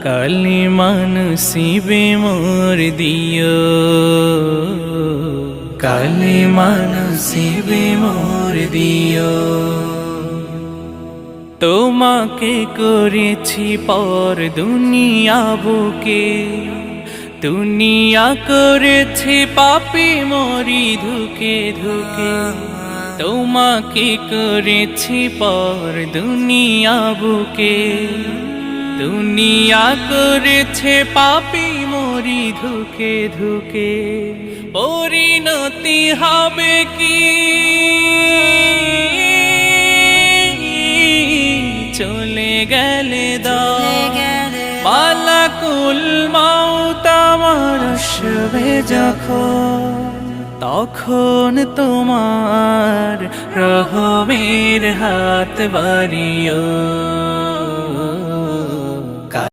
কালিমা নসিবে মোর দিও, কালিমা নসিবে মোর দিও। তোমাকে করেছি পর দুনিয়া বুকে, দুনিয়া করেছি পাপী মরি ধুকে ধুকে। তোমাকে করেছি পর দুনিয়া বুকে, দুনিয়া করেছে পাপী মরি ধুকে ধুকে। পরিণতি হবে কি চলে গেলে দাও, মালাকুল মাউত আমার আসবে যখন, তখন তোমার রহমের হাত বাড়িও।